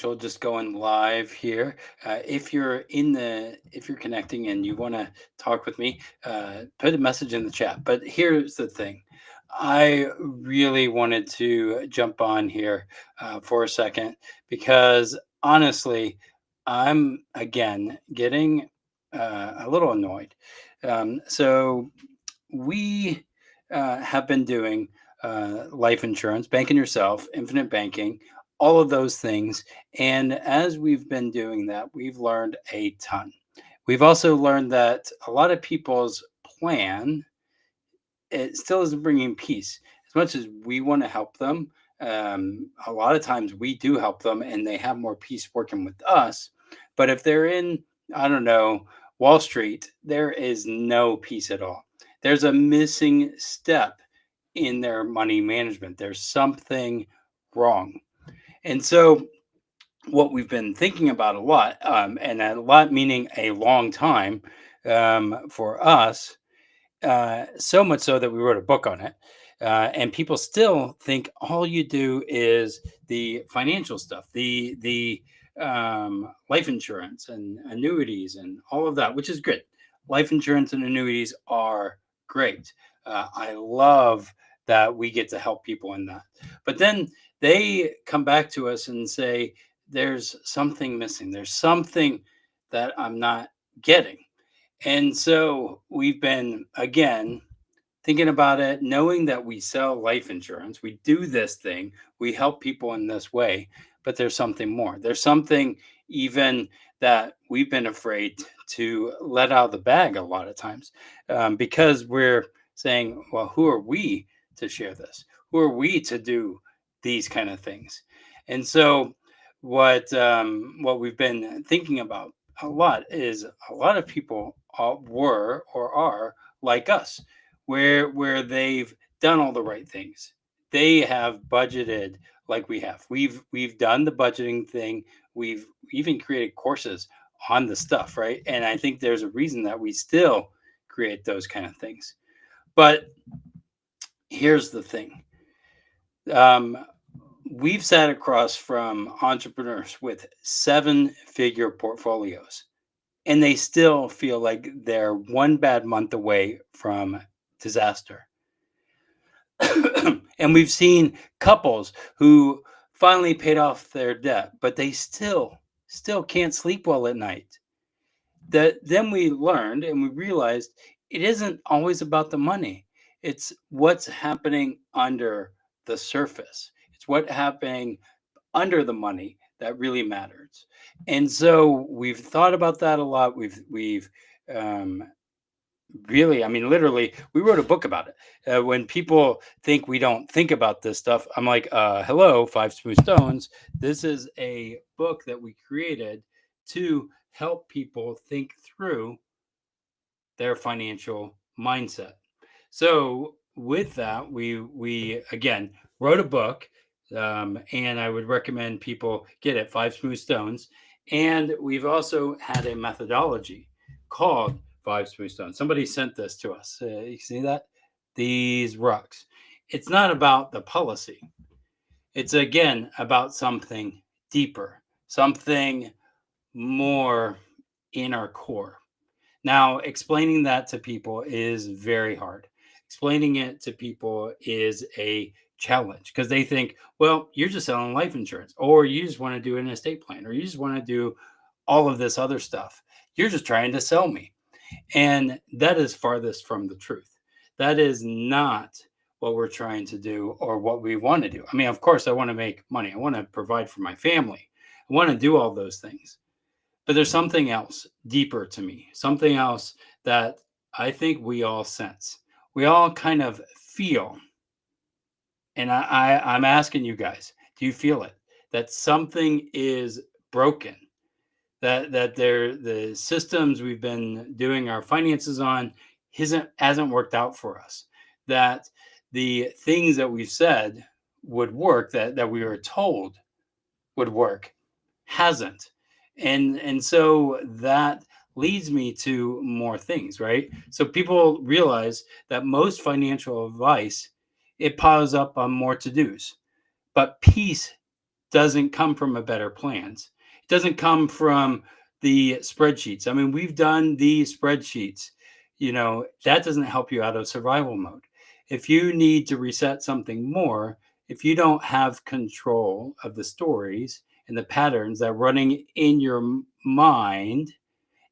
Financial, just going live here. If you're connecting and you want to talk with me, put a message in the chat. But here's the thing. I really wanted to jump on here for a second because honestly, I'm again getting a little annoyed. So we have been doing life insurance, banking yourself, infinite banking, all of those things. And as we've been doing that, we've learned a ton. We've also learned that a lot of people's plan, it still isn't bringing peace. As much as we want to help them, a lot of times we do help them and they have more peace working with us. But if they're in, I don't know, Wall Street, there is no peace at all. There's a missing step in their money management. There's something wrong. And so, what we've been thinking about a lot, and a lot meaning a long time for us, so much so that we wrote a book on it. And people still think all you do is the financial stuff, the life insurance and annuities and all of that, which is good. Life insurance and annuities are great. I love that we get to help people in that. But then they come back to us and say, "There's something missing. There's something that I'm not getting." And so we've been, again, thinking about it, knowing that we sell life insurance, we do this thing, we help people in this way, but there's something more. There's something even that we've been afraid to let out of the bag a lot of times because we're saying, well, who are we to share this? Who are we to do these kind of things? And so what we've been thinking about a lot is a lot of people were or are like us, where they've done all the right things. They have budgeted like we have. We've done the budgeting thing. We've even created courses on the stuff, right? And I think there's a reason that we still create those kind of things. But here's the thing. Um, we've sat across from entrepreneurs with seven-figure portfolios and they still feel like they're one bad month away from disaster. And we've seen couples who finally paid off their debt, but they still can't sleep well at night. That then we learned and we realized it isn't always about the money. It's what's happening under the surface. It's what happening under the money that really matters. And so we've thought about that a lot. We've um, really, I mean, literally, we wrote a book about it. When people think we don't think about this stuff, I'm like, hello, Five Smooth Stones. This is a book that we created to help people think through their financial mindset. So with that, we again wrote a book, and I would recommend people get it, Five Smooth Stones. And we've also had a methodology called Five Smooth Stones. Somebody sent this to us. You see that? These rocks. It's not about the policy. It's again about something deeper, something more in our core. Now, explaining that to people is very hard. Explaining it to people is a challenge because they think, well, you're just selling life insurance, or you just want to do an estate plan, or you just want to do all of this other stuff. You're just trying to sell me. And that is farthest from the truth. That is not what we're trying to do or what we want to do. I mean, of course, I want to make money, I want to provide for my family, I want to do all those things. But there's something else deeper to me, something else that I think we all sense. We all kind of feel. And I'm asking you guys, do you feel it? That something is broken, that the systems we've been doing our finances on hasn't worked out for us. That the things that we've said would work, that we were told would work, hasn't. And so that leads me to more things, right? So people realize that most financial advice, it piles up on more to-dos, but peace doesn't come from a better plans. It doesn't come from the spreadsheets. I mean, we've done the spreadsheets. That doesn't help you out of survival mode. If you need to reset something more, if you don't have control of the stories and the patterns that are running in your mind,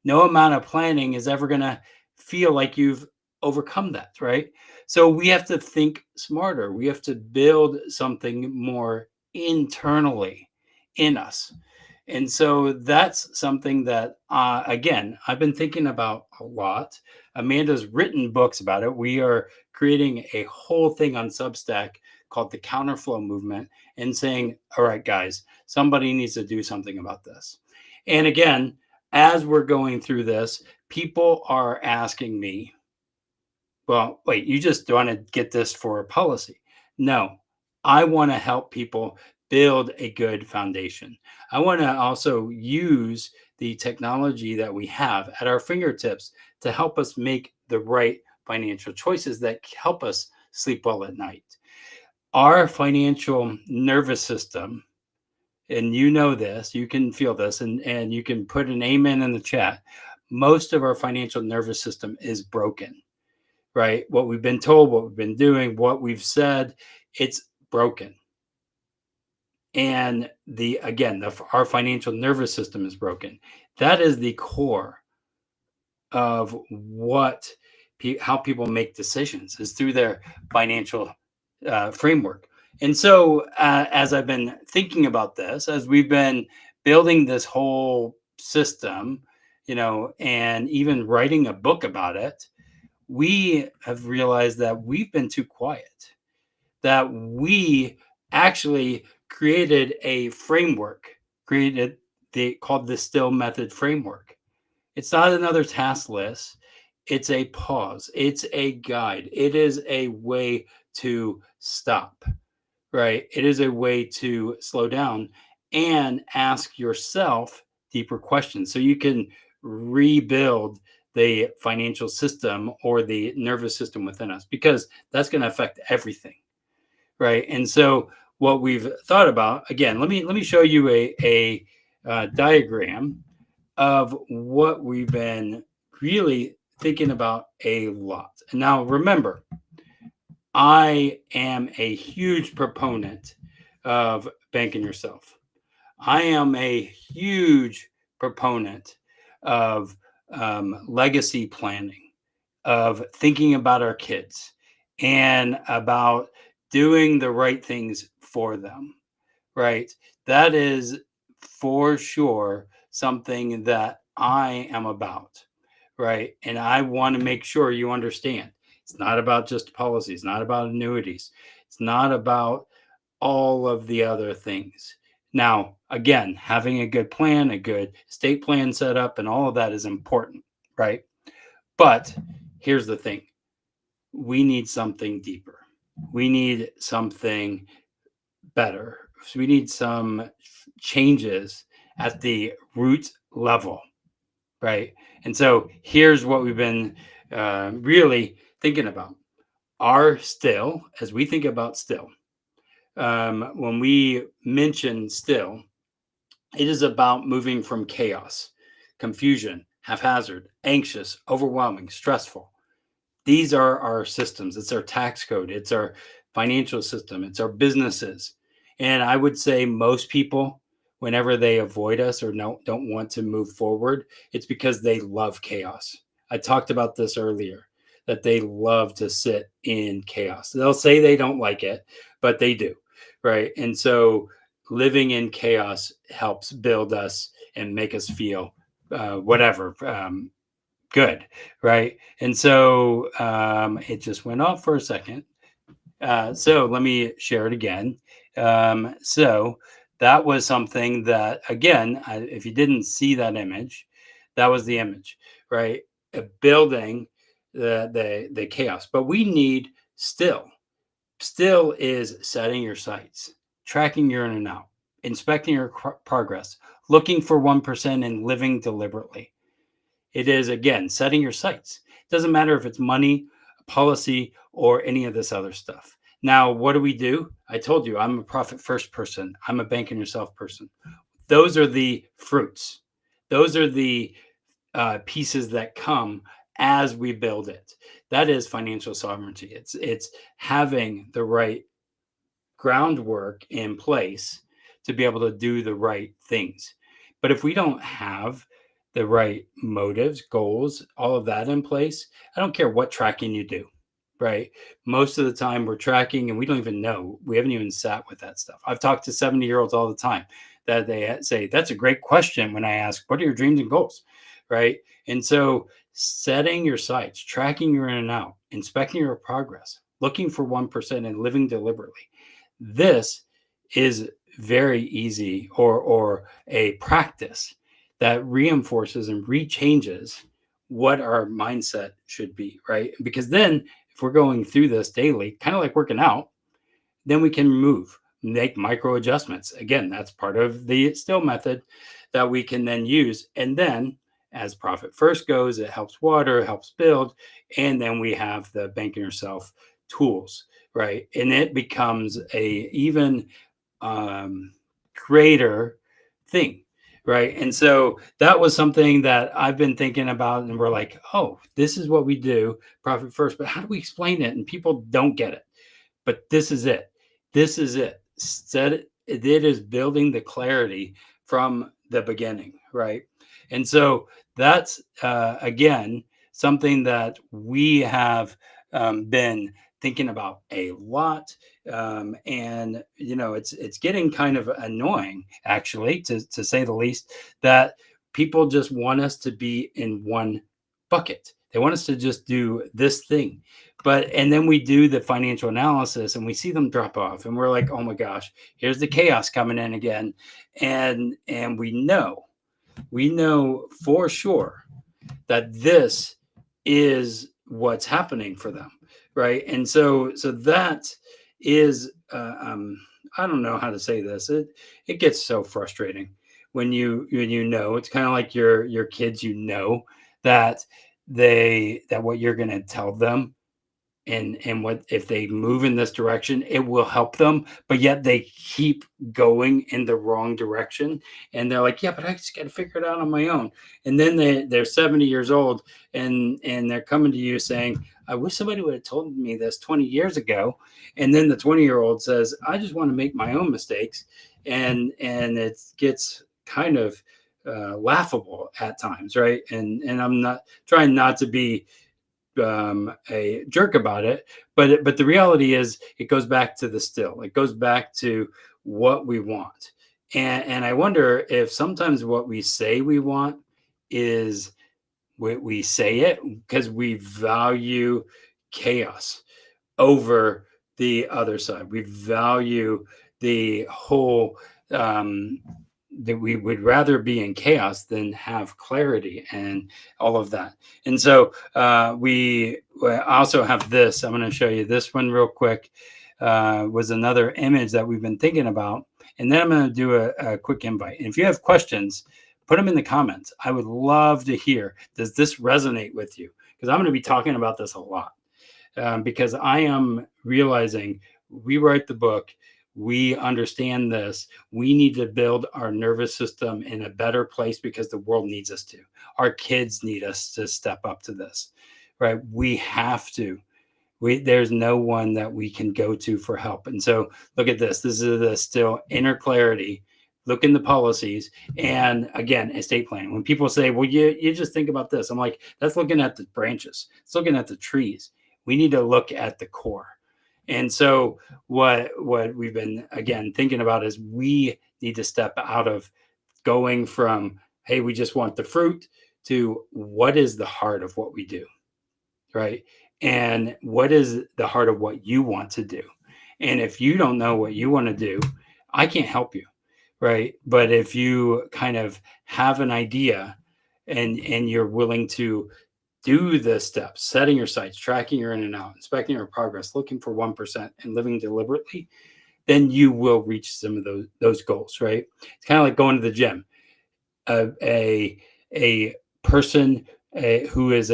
no amount of planning is ever going to feel like you've overcome that, right? So we have to think smarter. We have to build something more internally in us. And so that's something that, again, I've been thinking about a lot. Amanda's written books about it. We are creating a whole thing on Substack called the Counterflow Movement and saying, all right, guys, somebody needs to do something about this. And again, as we're going through this, people are asking me, well, wait, you just want to get this for a policy? No, I want to help people build a good foundation. I want to also use the technology that we have at our fingertips to help us make the right financial choices that help us sleep well at night. Our financial nervous system, and this, you can feel this, and you can put an amen in the chat. Most of our financial nervous system is broken, right? What we've been told, what we've been doing, what we've said, it's broken. And our financial nervous system is broken. That is the core of how people make decisions, is through their financial framework. And so as I've been thinking about this, as we've been building this whole system, and even writing a book about it, we have realized that we've been too quiet, that we actually created a framework, called the STILL method framework. It's not another task list. It's a pause. It's a guide. It is a way to stop, right? It is a way to slow down and ask yourself deeper questions so you can rebuild the financial system or the nervous system within us, because that's going to affect everything, right? And so what we've thought about, again, let me show you a diagram of what we've been really thinking about a lot. And now remember, I am a huge proponent of banking yourself. I am a huge proponent of legacy planning, of thinking about our kids and about doing the right things for them, right? That is for sure something that I am about, right? And I want to make sure you understand. It's not about just policies, it's not about annuities, it's not about all of the other things. Now, again, having a good plan, a good estate plan set up, and all of that is important, right? But here's the thing, we need something deeper. We need something better. So we need some changes at the root level, right? And so here's what we've been really thinking about. As we think about STILL, when we mention STILL, it is about moving from chaos, confusion, haphazard, anxious, overwhelming, stressful. These are our systems. It's our tax code. It's our financial system. It's our businesses. And I would say most people, whenever they avoid us or don't want to move forward, it's because they love chaos. I talked about this earlier, that they love to sit in chaos. They'll say they don't like it, but they do, right? And so living in chaos helps build us and make us feel whatever. Good, right? And so it just went off for a second. So let me share it again. So that was something that, again, if you didn't see that image, that was the image, right? Building the chaos. But we need STILL. STILL is setting your sights, tracking your in and out, inspecting your progress, looking for 1% and living deliberately. It is, again, setting your sights. It doesn't matter if it's money, policy, or any of this other stuff. Now, what do we do? I told you I'm a profit first person. I'm a bank on yourself person. Those are the fruits. Those are the pieces that come as we build it. That is financial sovereignty. It's having the right groundwork in place to be able to do the right things. But if we don't have the right motives, goals, all of that in place, I don't care what tracking you do, right? Most of the time we're tracking and we don't even know. We haven't even sat with that stuff. I've talked to 70-year-olds all the time that they say, that's a great question when I ask, what are your dreams and goals, right? And so setting your sights, tracking your in and out, inspecting your progress, looking for 1% and living deliberately, this is very easy, or a practice that reinforces and rechanges what our mindset should be, right? Because then if we're going through this daily, kind of like working out, then we can move, make micro adjustments. Again, that's part of the still method that we can then use. And then as profit first goes, it helps water, helps build. And then we have the banking yourself tools, right? And it becomes a even um, greater thing, right? And so that was something that I've been thinking about, and we're like, oh, this is what we do, profit first, but how do we explain it? And people don't get it. But this is it. This is it. It is building the clarity from the beginning, right? And so that's again something that we have been thinking about a lot, and it's getting kind of annoying, actually, to say the least, that people just want us to be in one bucket. They want us to just do this thing, and then we do the financial analysis and we see them drop off and we're like, oh my gosh, here's the chaos coming in again. And we know for sure that this is what's happening for them, right? And so that is I don't know how to say this. It gets so frustrating when it's kind of like your kids, that that what you're going to tell them, and what if they move in this direction, it will help them, but yet they keep going in the wrong direction, and they're like, yeah, but I just got to figure it out on my own. And then they're 70 years old, and they're coming to you saying, I wish somebody would have told me this 20 years ago. And then the 20-year-old says, I just want to make my own mistakes. And it gets kind of laughable at times, right? And I'm not trying not to be a jerk about it, but the reality is it goes back to the still. It goes back to what we want, and I wonder if sometimes what we say we want is we say it because we value chaos over the other side. We value the whole, that we would rather be in chaos than have clarity and all of that. And so we also have this. I'm going to show you this one real quick. Was another image that we've been thinking about. And then I'm going to do a quick invite. And if you have questions, put them in the comments. I would love to hear, does this resonate with you? Because I'm going to be talking about this a lot. Because I am realizing we write the book, we understand this, we need to build our nervous system in a better place because the world needs us to. Our kids need us to step up to this, right? We have to. There's no one that we can go to for help. And so look at this. This is the still inner clarity. Look in the policies. And again, estate planning. When people say, well, you just think about this, I'm like, that's looking at the branches. It's looking at the trees. We need to look at the core. And so what we've been, again, thinking about is we need to step out of going from, hey, we just want the fruit, to what is the heart of what we do, right? And what is the heart of what you want to do? And if you don't know what you want to do, I can't help you, right? But if you kind of have an idea, and you're willing to do the steps, setting your sights, tracking your in and out, inspecting your progress, looking for 1%, and living deliberately, then you will reach some of those goals, right? It's kind of like going to the gym. A person who is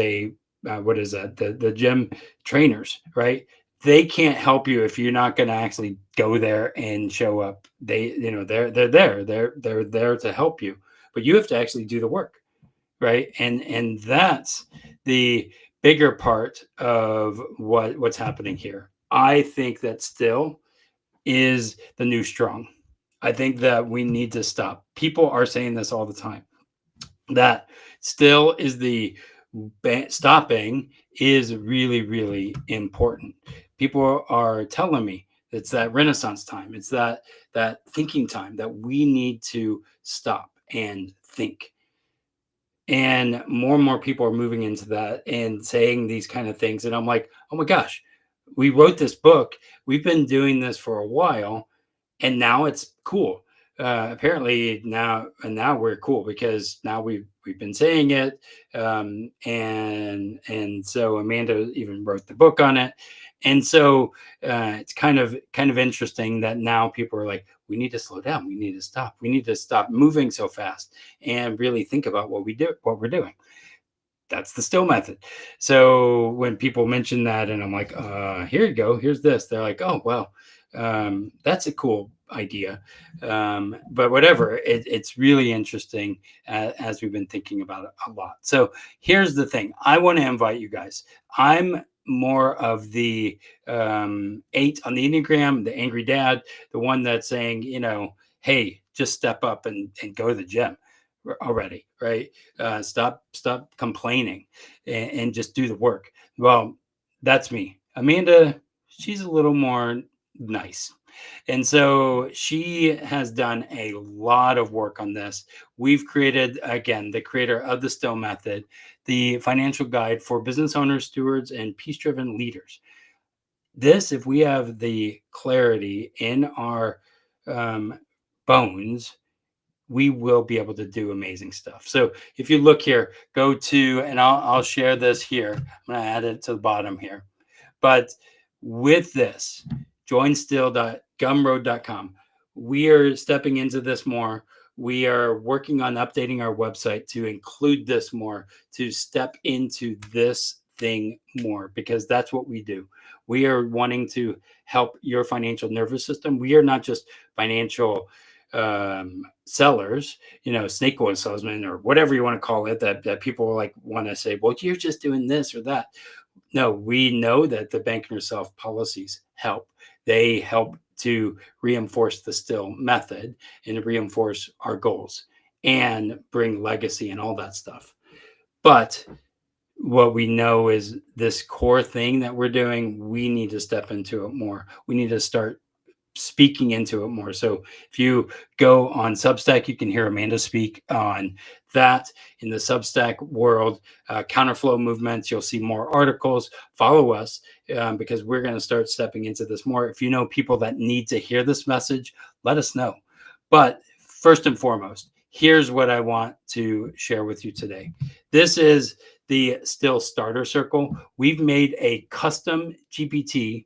what is that? The gym trainers, right? they can't help you if you're not going to actually go there and show up. They're there to help you, but you have to actually do the work, right? And that's the bigger part of what's happening here. I think that still is the new strong. I think that we need to stop. People are saying this all the time, that still is the stopping is really, really important. People are telling me it's that renaissance time. It's that thinking time, that we need to stop and think. And more people are moving into that and saying these kind of things. And I'm like, oh my gosh, we wrote this book. We've been doing this for a while, and now it's cool. Apparently now we're cool because now we've been saying it, and so Amanda even wrote the book on it, and so it's kind of interesting that now people are like, we need to slow down, we need to stop moving so fast and really think about what we're doing. That's the still method. So when people mention that, and I'm like, here you go, here's this, they're like, oh well, that's a cool idea. But whatever, it's really interesting, as we've been thinking about it a lot. So here's the thing, I want to invite you guys. I'm more of the 8 on the Enneagram, the angry dad, the one that's saying, hey, just step up and go to the gym already, right? Stop complaining, and just do the work. Well, that's me. Amanda, she's a little more nice. And so she has done a lot of work on this. We've created, again, the creator of the STILL method, the financial guide for business owners, stewards, and peace driven leaders. This, if we have the clarity in our bones, we will be able to do amazing stuff. So if you look here, go to, and I'll share this here. I'm going to add it to the bottom here. But with this, joinstill.gumroad.com. We are stepping into this more. We are working on updating our website to include this more, to step into this thing more, because that's what we do. We are wanting to help your financial nervous system. We are not just financial sellers, snake oil salesmen, or whatever you want to call it, that people like want to say, well, you're just doing this or that. No, we know that the bank and yourself policies help. They help to reinforce the STILL method and reinforce our goals and bring legacy and all that stuff. But what we know is this core thing that we're doing, we need to step into it more. We need to start speaking into it more. So if you go on Substack, you can hear Amanda speak on that. In the Substack world, counterflow movements, you'll see more articles. Follow us, because we're going to start stepping into this more. If you know people that need to hear this message, let us know. But first and foremost, here's what I want to share with you today. This is the STILL Starter Circle. We've made a custom GPT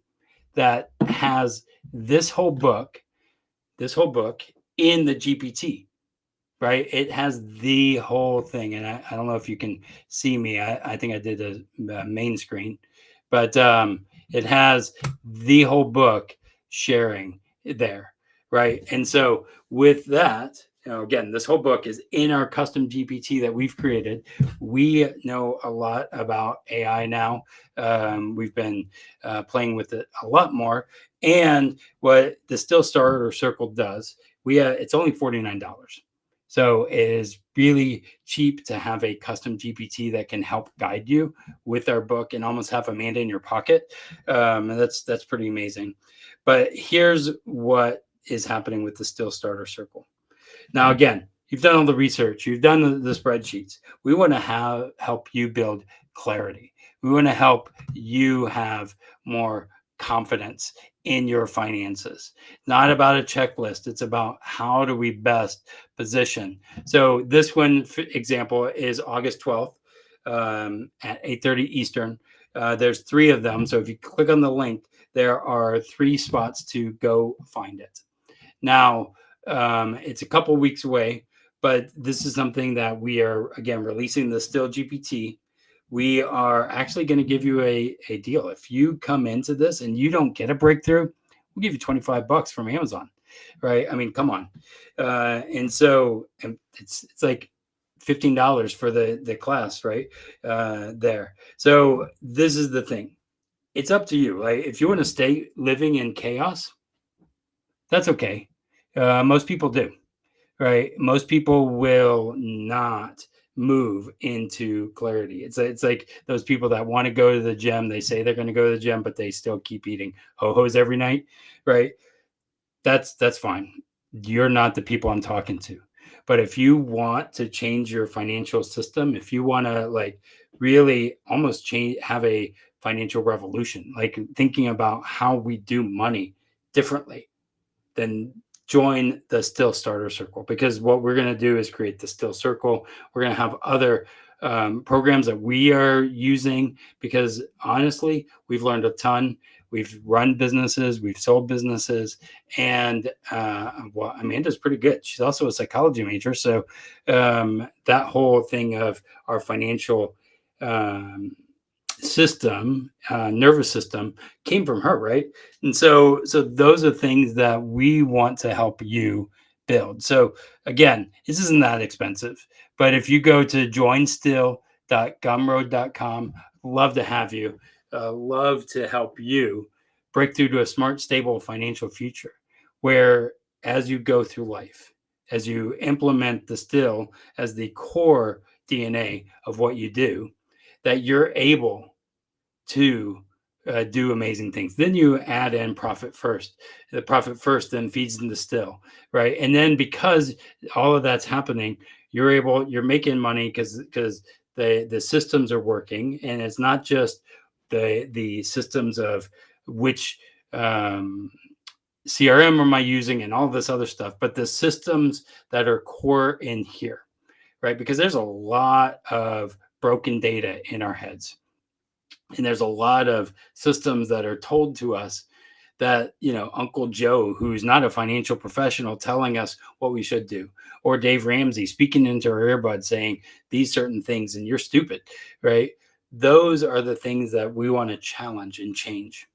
that has this whole book in the GPT, right? It has the whole thing. And I don't know if you can see me. I think I did a main screen, but it has the whole book sharing there, right? And so with that, again, this whole book is in our custom GPT that we've created. We know a lot about AI now. We've been playing with it a lot more. And what the STILL Starter Circle does, it's only $49. So it is really cheap to have a custom GPT that can help guide you with our book and almost have Amanda in your pocket. And that's pretty amazing. But here's what is happening with the STILL Starter Circle. Now, again, you've done all the research, you've done the spreadsheets. We want to help you build clarity. We want to help you have more confidence in your finances. Not about a checklist. It's about how do we best position. So this one, for example, is August 12th at 8:30 Eastern. There's 3 of them. So if you click on the link, there are 3 spots to go find it. Now, it's a couple weeks away, but this is something that we are, again, releasing the STILL GPT. we are actually going to give you a deal. If you come into this and you don't get a breakthrough, we'll give you 25 bucks from Amazon, right? I mean, come on. And so and it's like $15 for the class, right? There. So this is the thing. It's up to you. Like if you want to stay living in chaos, that's okay. Most people do, right? Most people will not move into clarity. It's like those people that want to go to the gym. They say they're going to go to the gym, but they still keep eating ho-hos every night, right? That's fine. You're not the people I'm talking to. But if you want to change your financial system, if you want to like really almost change, have a financial revolution, like thinking about how we do money differently, then join the Still Starter Circle, because what we're going to do is create the Still Circle. We're going to have other programs that we are using because honestly, we've learned a ton. We've run businesses, we've sold businesses, and well, Amanda's pretty good. She's also a psychology major, so that whole thing of our financial um, system, nervous system, came from her, right? And so those are things that we want to help you build. So again, this isn't that expensive, but if you go to joinstill.gumroad.com, love to have you. Love to help you break through to a smart, stable financial future where as you go through life, as you implement the still as the core DNA of what you do, that you're able to do amazing things. Then you add in profit first. The profit first then feeds into still, right? And then because all of that's happening, you're making money because the systems are working, and it's not just the systems of which um, CRM am I using and all this other stuff, but the systems that are core in here, right? Because there's a lot of broken data in our heads, and there's a lot of systems that are told to us that, Uncle Joe, who's not a financial professional, telling us what we should do, or Dave Ramsey speaking into our earbud saying these certain things and you're stupid, right? Those are the things that we want to challenge and change.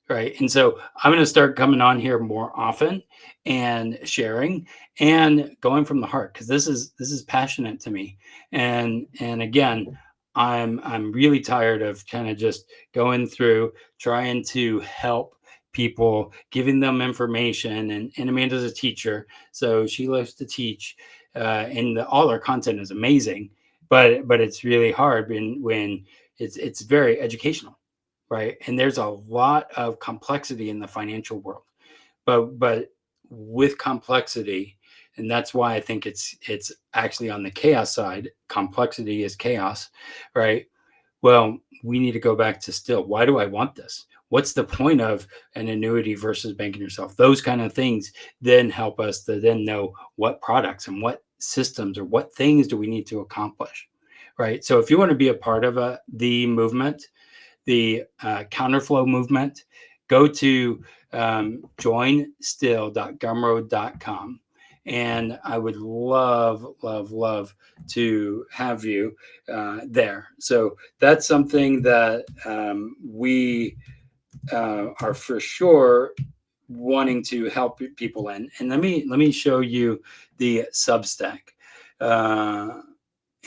Right. And so I'm going to start coming on here more often and sharing and going from the heart, because this is passionate to me. And again, I'm really tired of kind of just going through trying to help people, giving them information. And Amanda's a teacher, so she loves to teach. And all our content is amazing, but it's really hard when it's very educational, right? And there's a lot of complexity in the financial world, but with complexity, and that's why I think it's actually on the chaos side. Complexity is chaos, right? Well, we need to go back to still. Why do I want this? What's the point of an annuity versus banking yourself? Those kind of things then help us to then know what products and what systems or what things do we need to accomplish, right? So if you want to be a part of the movement, the counterflow movement, go to joinstill.gumroad.com. And I would love, love, love to have you there. So that's something that we are for sure wanting to help people in. And let me show you the Substack, uh,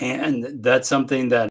and that's something that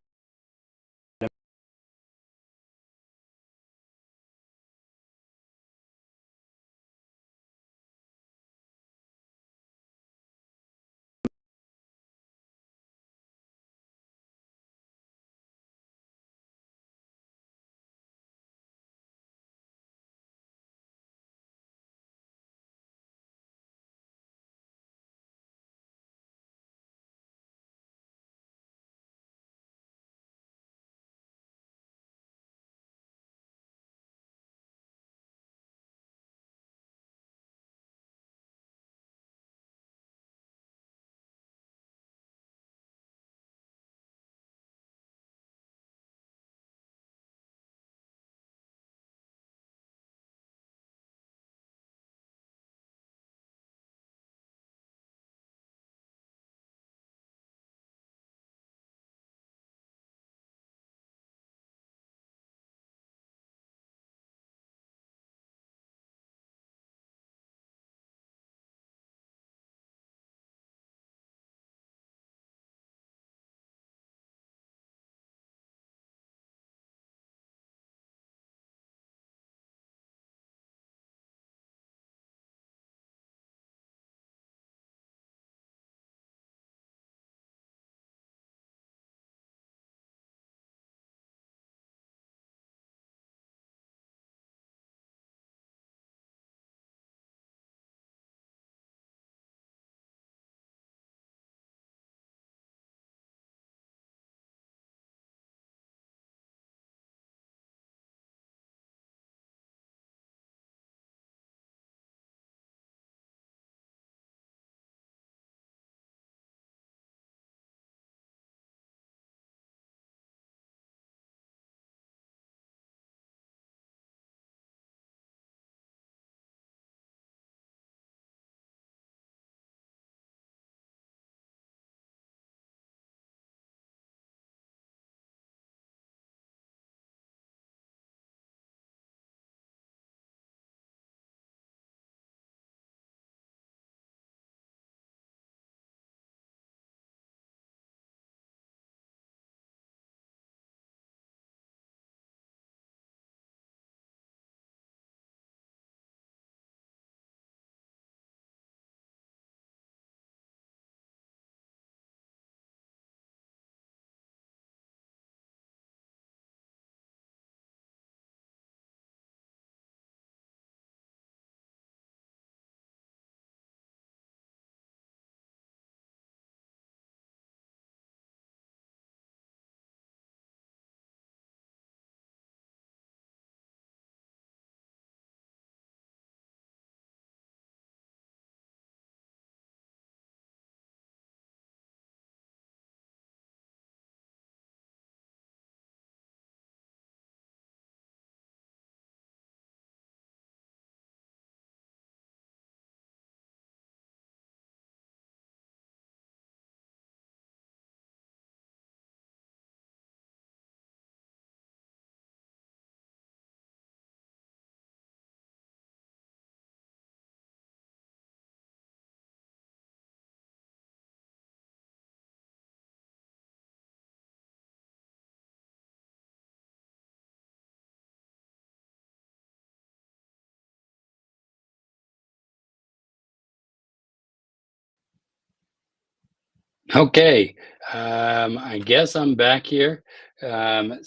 Okay, I guess I'm back here. That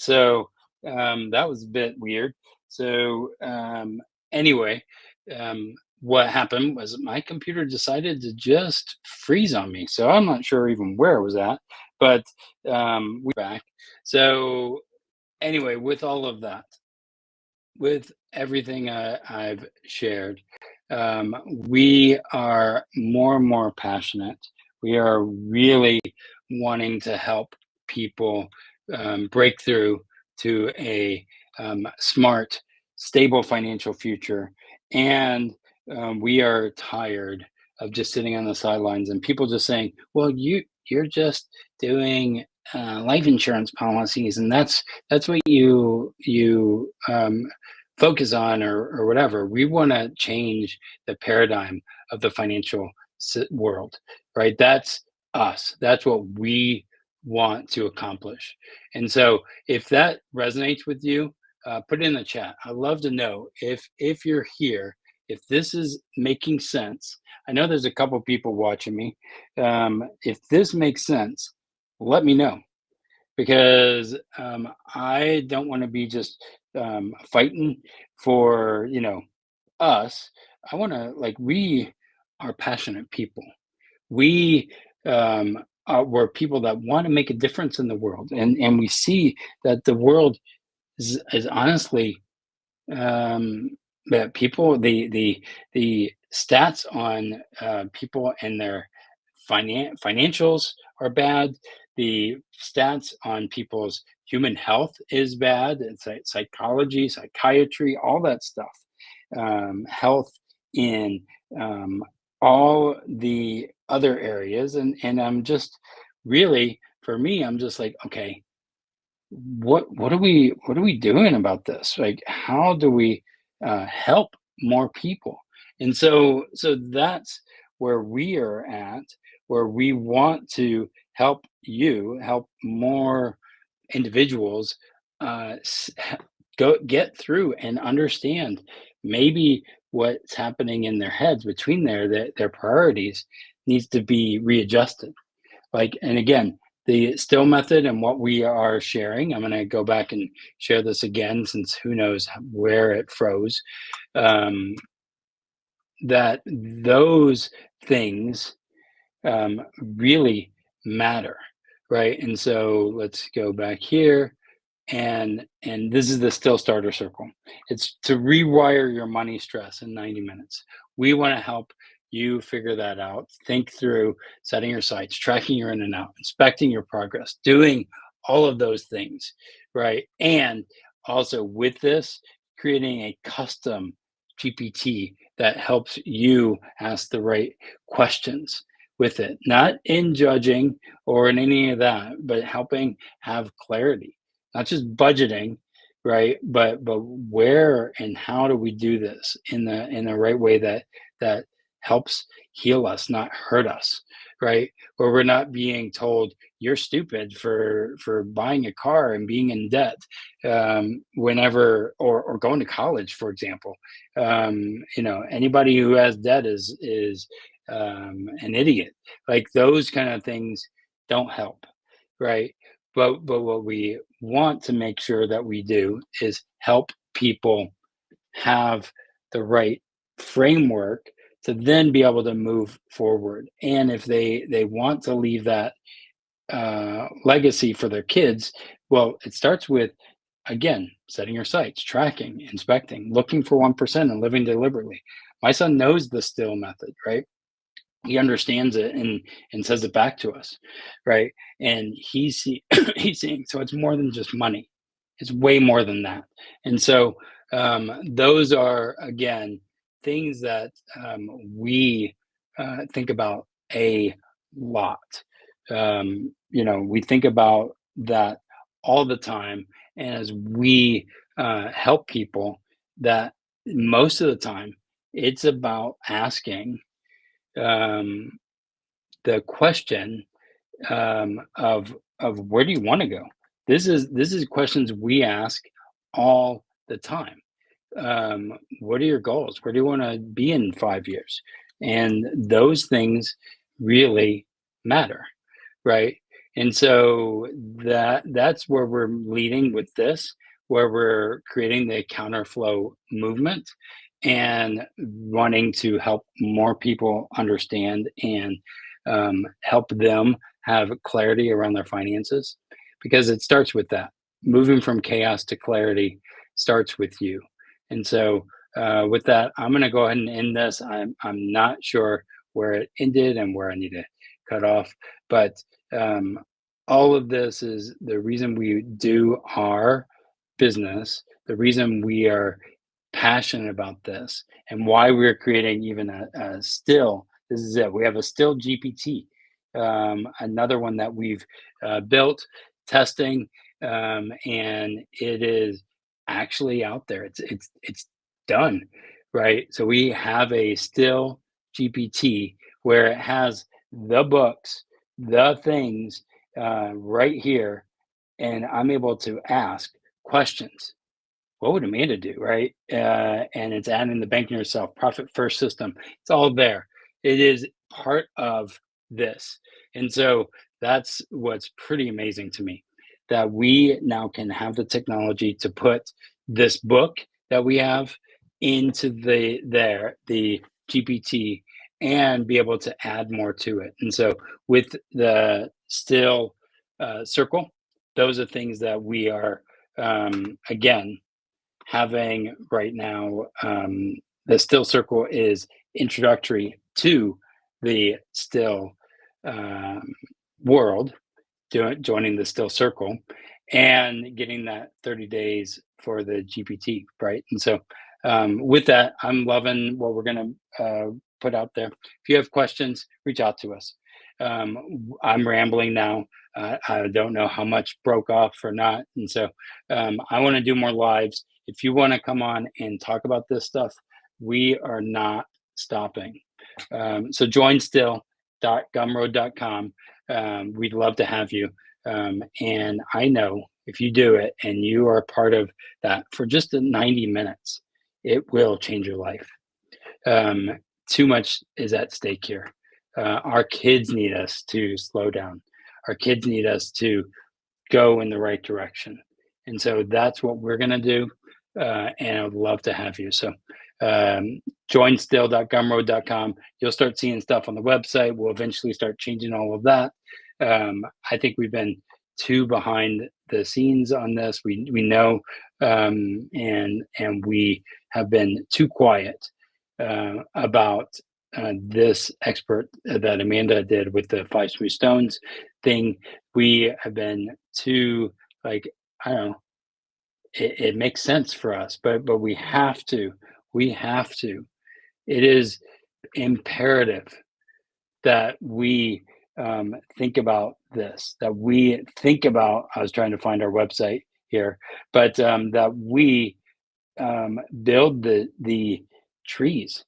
was a bit weird. So anyway, what happened was my computer decided to just freeze on me. So I'm not sure even where it was at, but we're back. So anyway, with all of that, with everything I've shared, we are more and more passionate. We are really wanting to help people break through to a smart, stable financial future. And we are tired of just sitting on the sidelines and people just saying, "Well, you're just doing life insurance policies, and that's what you focus on or whatever." We want to change the paradigm of the financial world, right? That's us. That's what we want to accomplish. And so if that resonates with you, put it in the chat. I'd love to know if you're here, if this is making sense. I know there's a couple people watching me. If this makes sense, let me know, because I don't want to be just fighting for us. I want to, like, we are passionate people. We we're people that want to make a difference in the world, and we see that the world is honestly, um, that people, the stats on people and their financials are bad. The stats on people's human health is bad. It's like psychology, psychiatry, all that stuff. Health in um, all the other areas, and I'm just really, for me, I'm just like, okay, what are we doing about this? Like, how do we help more people? And so that's where we are at, where we want to help more individuals go get through and understand maybe what's happening in their heads between their priorities needs to be readjusted. Like, and again, the still method and what we are sharing, I'm going to go back and share this again, since who knows where it froze. Um, that those things really matter, right? And so let's go back here, and this is the still starter circle. It's to rewire your money stress in 90 minutes. We want to help you figure that out, think through setting your sights, tracking your in and out, inspecting your progress, doing all of those things, right? And also with this, creating a custom GPT that helps you ask the right questions with it, not in judging or in any of that, but helping have clarity, not just budgeting, right? But where and how do we do this in the right way that helps heal us, not hurt us, right? Where we're not being told you're stupid for buying a car and being in debt, whenever, or going to college, for example. Anybody who has debt is an idiot. Like, those kind of things don't help, right? But what we want to make sure that we do is help people have the right framework to then be able to move forward. And if they want to leave that legacy for their kids, well, it starts with, again, setting your sights, tracking, inspecting, looking for 1% and living deliberately. My son knows the still method, right? He understands it and says it back to us, right? And he's seeing, so it's more than just money. It's way more than that. And so those are, again, things that we think about a lot. We think about that all the time. And as we help people, that most of the time it's about asking um, the question of where do you want to go. This is questions we ask all the time. What are your goals? Where do you want to be in 5 years? And those things really matter, right? And so that's where we're leading with this, where we're creating the counterflow movement and wanting to help more people understand and help them have clarity around their finances, because it starts with that. Moving from chaos to clarity starts with you. And so, with that, I'm going to go ahead and end this. I'm not sure where it ended and where I need to cut off, but um, all of this is the reason we do our business, the reason we are passionate about this, and why we're creating even a still. This is it. We have a still GPT, another one that we've built, testing, and it is actually out there. It's done, right? So we have a still GPT where it has the books, the things right here, and I'm able to ask questions. What would Amanda do, right? And it's adding the banking yourself, profit first system. It's all there. It is part of this. And so that's what's pretty amazing to me, that we now can have the technology to put this book that we have into the GPT, and be able to add more to it. And so with the still circle, those are things that we are again having right now. The still circle is introductory to the still um, world, joining the still circle and getting that 30 days for the GPT, right? And so, with that, I'm loving what we're going to put out there. If you have questions, reach out to us. I'm rambling now. I don't know how much broke off or not. And so, I want to do more lives. If you want to come on and talk about this stuff, we are not stopping. So join still.gumroad.com. We'd love to have you. And I know if you do it and you are part of that for just 90 minutes, it will change your life. Um, Too much is at stake here. Our kids need us to slow down. Our kids need us to go in the right direction. And so that's what we're going to do. And I would love to have you. So join still.gumroad.com. You'll start seeing stuff on the website. We'll eventually start changing all of that. I think we've been too behind the scenes on this. We know, and we have been too quiet about this expert that Amanda did with the five smooth stones thing. We have been too, like, I don't know. It makes sense for us, but we have to. We have to. It is imperative that we think about this. That we think about. I was trying to find our website here, but that we build the trees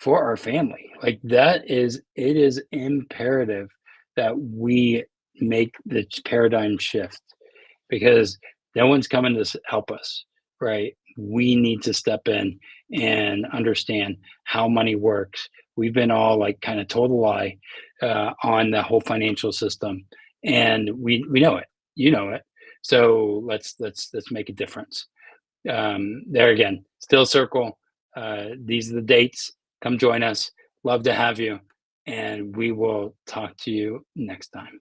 for our family. Like, that is, it is imperative that we make the paradigm shift, because no one's coming to help us, right? We need to step in and understand how money works. We've been all like kind of told a lie on the whole financial system, and we know it. You know it. So let's make a difference. There again, still circle. These are the dates. Come join us. Love to have you, and we will talk to you next time.